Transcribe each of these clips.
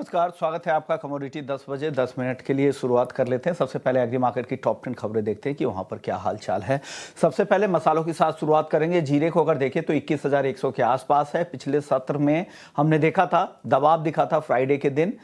नमस्कार, स्वागत है आपका। कमोडिटी 10 बजे 10 मिनट के लिए शुरुआत कर लेते हैं। सबसे पहले एग्री मार्केट की टॉप 10 खबरें देखते हैं कि वहां पर क्या हाल चाल है। सबसे पहले मसालों के साथ शुरुआत करेंगे। जीरे को अगर देखें तो 21,100 के आसपास है। पिछले सत्र में हमने देखा था, दबाव दिखा था फ्राइडे के दिन।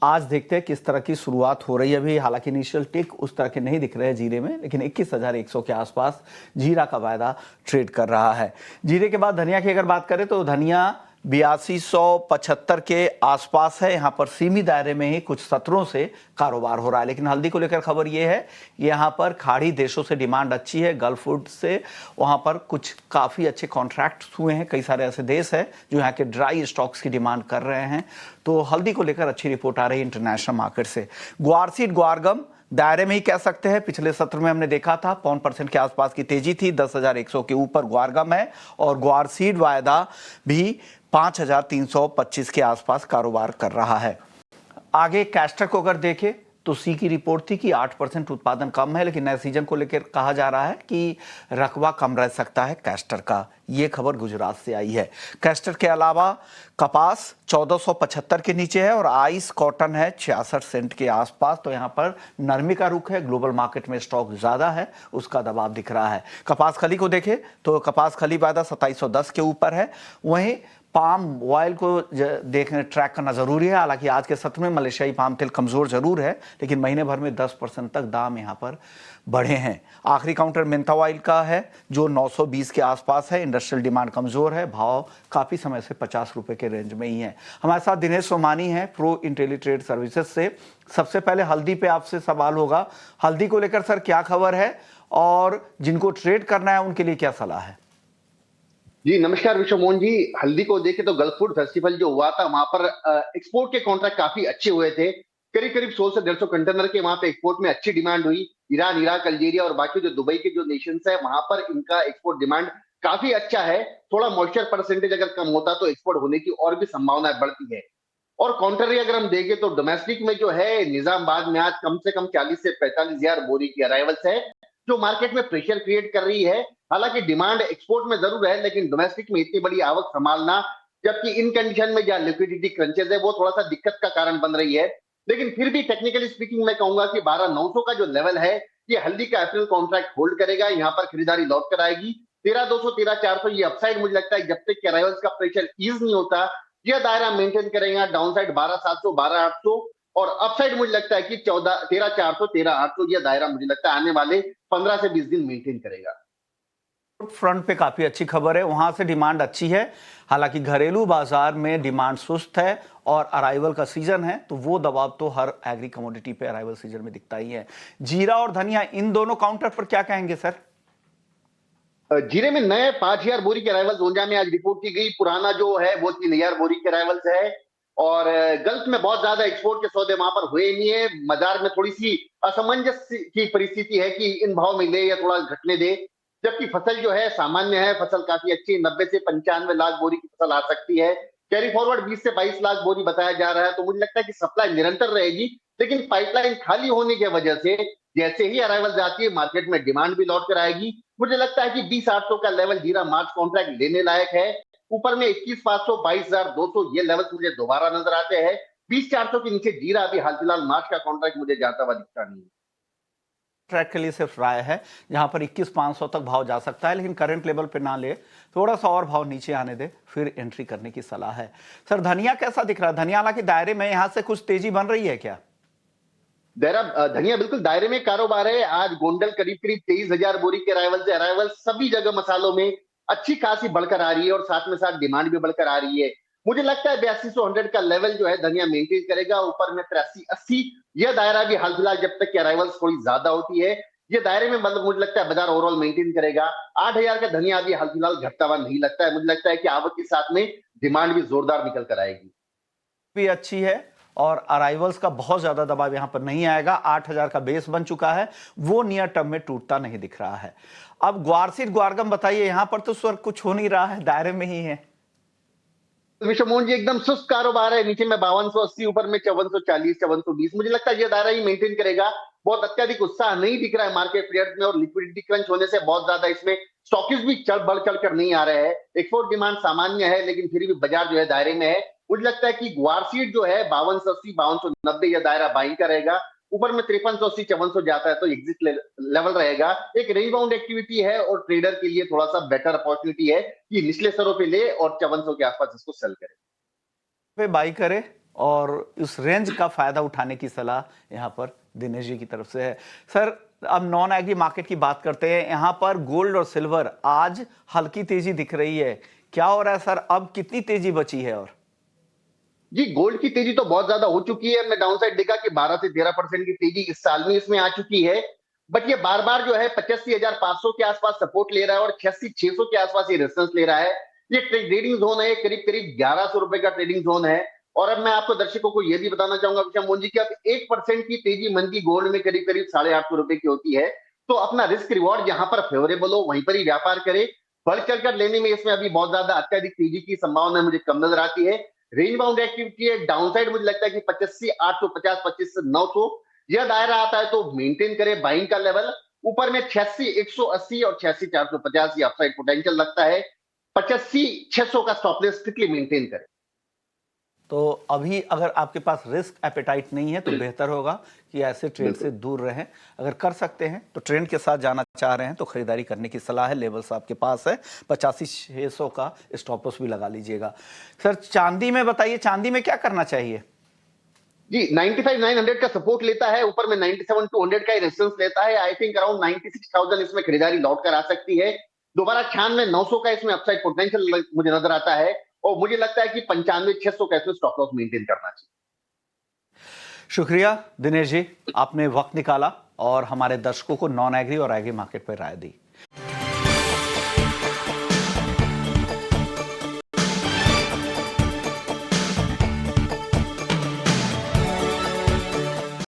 आज देखते हैं किस तरह की शुरुआत हो रही है। अभी हालांकि इनिशियल टिक उस तरह के नहीं दिख रहे हैं जीरे में, लेकिन 21,100 के आसपास जीरा का वायदा ट्रेड कर रहा है। जीरे के बाद धनिया की अगर बात करें तो धनिया 8275 के आसपास है। यहाँ पर सीमित दायरे में ही कुछ सत्रों से कारोबार हो रहा है। लेकिन हल्दी को लेकर खबर यह है, यहाँ पर खाड़ी देशों से डिमांड अच्छी है, गल्फ फूड से। वहाँ पर कुछ काफ़ी अच्छे कॉन्ट्रैक्ट्स हुए हैं। कई सारे ऐसे देश हैं जो यहाँ के ड्राई स्टॉक्स की डिमांड कर रहे हैं। तो हल्दी को लेकर अच्छी रिपोर्ट आ रही है इंटरनेशनल मार्केट से। ग्वार सीड ग्वारगम दायरे में ही कह सकते हैं। पिछले सत्र में हमने देखा था 5% के आसपास की तेजी थी। 10,100 के ऊपर ग्वारगम है और ग्वार सीड वायदा भी 5,325 के आसपास कारोबार कर रहा है। आगे कैस्टर को अगर देखें तो सी की रिपोर्ट थी कि 8% उत्पादन कम है, लेकिन नए सीजन को लेकर कहा जा रहा है कि रकबा कम रह सकता है कैस्टर का। ये खबर गुजरात से आई है। कैस्टर के अलावा कपास 1475 के नीचे है और आइस कॉटन है 66 सेंट के आसपास। तो यहाँ पर नरमी का रुख है। ग्लोबल मार्केट में स्टॉक ज्यादा है, उसका दबाव दिख रहा है। कपास खली को देखें तो कपास खली वायदा 2710 के ऊपर है। वहीं पाम ऑयल को देखने ट्रैक करना जरूरी है। हालांकि आज के सत्र में मलेशियाई पाम तेल कमजोर जरूर है, लेकिन महीने भर में 10% तक दाम यहां पर बढ़े हैं। आखिरी काउंटर मेंथा ऑयल का है जो 920 के आसपास है। इंडस्ट्रियल डिमांड कमजोर है, भाव काफी समय से 50 रुपए के रेंज में ही है। हमारे साथ दिनेश सोमानी है प्रो इंटेलीट्रेड सर्विसेज से। सबसे पहले हल्दी पे आपसे सवाल होगा। हल्दी को लेकर सर क्या खबर है और जिनको ट्रेड करना है उनके लिए क्या सलाह है? जी नमस्कार विश्व मोहन जी। हल्दी को देखे तो गल्फ फूड फेस्टिवल जो हुआ था वहां पर एक्सपोर्ट के कॉन्ट्रैक्ट काफी अच्छे हुए थे। करीब करीब 100 से 150 कंटेनर के वहां पे एक्सपोर्ट में अच्छी डिमांड हुई। ईरान, इराक, अल्जीरिया और बाकी जो दुबई के जो नेशंस है वहां पर इनका एक्सपोर्ट डिमांड काफी अच्छा है। थोड़ा मॉइस्चर परसेंटेज अगर कम होता तो एक्सपोर्ट होने की और भी संभावनाएं बढ़ती है। और कॉन्ट्ररी अगर हम देखें तो डोमेस्टिक में जो है निजामाबाद में आज कम से कम 40 से 45,000 बोरी की अराइवल्स है, जो मार्केट में प्रेशर क्रिएट कर रही है। हालांकि डिमांड एक्सपोर्ट में जरूर है, लेकिन डोमेस्टिक में इतनी बड़ी आवक संभालना, जबकि इन कंडीशन में जहां लिक्विडिटी क्रंचेस है वो थोड़ा सा दिक्कत का कारण बन रही है। लेकिन फिर भी टेक्निकली स्पीकिंग मैं कहूंगा कि 12,900 का जो लेवल है ये हल्दी का अप्रैल कॉन्ट्रैक्ट होल्ड करेगा। यहाँ पर खरीदारी लौट कर आएगी। 13,200 13,400 ये अपसाइड मुझे लगता है जब तक अराइवल्स का प्रेशर ईज नहीं होता यह दायरा मेंटेन करेगा। डाउनसाइड 12,700 12,800 और अपसाइड मुझे लगता है कि 13,400 13,800 यह दायरा मुझे लगता है आने वाले 15 से 20 दिन मेंटेन करेगा। फ्रंट पे काफी अच्छी खबर है, वहां से डिमांड अच्छी है। हालांकि घरेलू बाजार में डिमांड सुस्त है और अराइवल का सीजन है, तो वो दबाव तो हर एग्री कमोडिटी पे अराइवल सीजन में दिखता ही है। जीरा और धनिया इन दोनों काउंटर पर क्या कहेंगे सर? जीरे में नए 5,000 बोरी के अराइवल्स ऊंझा में आज रिपोर्ट की गई। पुराना जो है वो 3,000 बोरी के अराइवल्स है। और गल्फ में बहुत ज्यादा एक्सपोर्ट के सौदे वहां पर हुए नहीं है। बाजार में थोड़ी सी असमंजस की परिस्थिति है कि इन भाव में ले या थोड़ा घटने दे। जबकि फसल जो है सामान्य है, फसल काफी अच्छी, 90 से 95 लाख बोरी की फसल आ सकती है। कैरी फॉरवर्ड 20 से 22 लाख बोरी बताया जा रहा है। तो मुझे लगता है कि सप्लाई निरंतर रहेगी, लेकिन पाइपलाइन खाली होने की वजह से जैसे ही अराइवल जाती है मार्केट में डिमांड भी लौट कर आएगी। मुझे लगता है कि 20,800 का लेवल जीरा मार्च कॉन्ट्रैक्ट लेने लायक है। ऊपर में 21,500 22,200 ये लेवल मुझे दोबारा नजर आते हैं। 20,400 के नीचे जीरा अभी हाल फिलहाल मार्च का कॉन्ट्रैक्ट मुझे जाता हुआ दिखता नहीं है। ट्रैक के लिए सिर्फ राय है, जहां पर 21,500 तक भाव जा सकता है, लेकिन करंट लेवल पे ना ले, थोड़ा सा और भाव नीचे आने दे, फिर एंट्री करने की सलाह है। सर धनिया कैसा दिख रहा है? धनिया हालांकि दायरे में यहां से कुछ तेजी बन रही है क्या? धनिया बिल्कुल दायरे में कारोबार है। आज गोंडल करीब करीब 23,000 बोरी के अराइवल से अराइवल सभी जगह मसालों में अच्छी खासी बढ़कर आ रही है और साथ में साथ डिमांड भी बढ़कर आ रही है। मुझे लगता है 8200 का लेवल जो है धनिया मेंटेन करेगा। ऊपर में 83-80 यह दायरा भी हाल फिलहाल जब तक कि अराइवल्स थोड़ी ज्यादा होती है ये दायरे में मतलब मुझे लगता है बाजार ओवरऑल मेंटेन करेगा। 8,000 का धनिया अभी हाल फिलहाल घटता हुआ नहीं लगता है। मुझे लगता है कि आवक के साथ में डिमांड भी जोरदार निकल कर आएगी। भी अच्छी है और अराइवल्स का बहुत ज्यादा दबाव यहां पर नहीं आएगा। 8,000 का बेस बन चुका है, वो नियर टर्म में टूटता नहीं दिख रहा है। अब ग्वारसीड ग्वारगम बताइए, यहां पर तो स्वर कुछ हो नहीं रहा है, दायरे में ही है। विश्व मोहन जी एकदम सुस्त कारोबार है। नीचे में 5280, ऊपर में 5440 5420। मुझे लगता है ये दायरा ही मेंटेन करेगा। बहुत अत्यधिक उत्साह नहीं दिख रहा है मार्केट प्लेयर्स में और लिक्विडिटी क्रंच होने से बहुत ज्यादा इसमें स्टॉकिस्ट भी बढ़ चढ़ कर नहीं आ रहे हैं। एक्सपोर्ट डिमांड सामान्य है, लेकिन फिर भी बाजार जो है दायरे में है। मुझे लगता है कि ग्वारसीड जो है 5280 5290 यह दायरा बाइंग का रहेगा। ऊपर में 5380 5400 जाता है तो एग्जिट लेवल रहेगा। एक रेंज बाउंड एक्टिविटी है और ट्रेडर के लिए थोड़ा सा बेटर अपॉर्चुनिटी है कि निचले स्तरों पे ले और 5400 के आसपास इसको सेल करे। पे बाई करे और उस रेंज का फायदा उठाने की सलाह यहाँ पर दिनेश जी की तरफ से है। सर, अब नॉन एग्री मार्केट की बात करते हैं। यहाँ पर गोल्ड और सिल्वर आज हल्की तेजी दिख रही है, क्या हो रहा है सर? अब कितनी तेजी बची है? और जी, गोल्ड की तेजी तो बहुत ज्यादा हो चुकी है। मैं डाउनसाइड देखा कि 12 से 13% की तेजी इस साल में इसमें आ चुकी है। बट ये बार बार जो है 85,500 के आसपास सपोर्ट ले रहा है और 86,600 के आसपास ये रेजिस्टेंस ले रहा है। ये ट्रेडिंग जोन है, करीब करीब 1100 रुपए का ट्रेडिंग जोन है। और अब मैं आपको दर्शकों को यह भी बताना चाहूंगा विषम मोहन जी की, अब 1% की तेजी मन की गोल्ड में करीब करीब 850 रुपए की होती है। तो अपना रिस्क रिवॉर्ड जहां पर फेवरेबल हो वहीं पर ही व्यापार करे। बढ़ चढ़कर लेने में इसमें अभी बहुत ज्यादा अत्यधिक तेजी की संभावना मुझे कम नजर आती है। रेंज बाउंड एक्टिविटी है, डाउनसाइड मुझे लगता है कि 85,850 25,900 यह दायरा आता है तो मेंटेन करे बाइंग का लेवल। ऊपर में 86,180 और 86,450 ये अपसाइड पोटेंशियल लगता है। 85,600 का स्टॉपलेस स्ट्रिक्टली मेंटेन करे। तो अभी अगर आपके पास रिस्क एपेटाइट नहीं है तो बेहतर होगा कि ऐसे ट्रेड से दूर रहें। अगर कर सकते हैं तो ट्रेंड के साथ जाना चाह रहे हैं तो खरीदारी करने की सलाह है। लेवल्स आपके पास है, 85,600 का स्टॉप लॉस भी लगा लीजिएगा। सर, चांदी में बताइए, चांदी में क्या करना चाहिए? जी, 95,900 का सपोर्ट लेता है, ऊपर में 97,200 का रेजिस्टेंस लेता है। आई थिंक अराउंड 96,000 इसमें खरीदारी लौट कर आ सकती है। दोबारा 96,900 का इसमें अपसाइड पोटेंशियल मुझे नजर आता है और मुझे लगता है कि 95,600 का इसमें स्टॉप लॉस मेंटेन करना चाहिए। शुक्रिया दिनेश जी, आपने वक्त निकाला और हमारे दर्शकों को नॉन एग्री और एग्री मार्केट पर राय दी।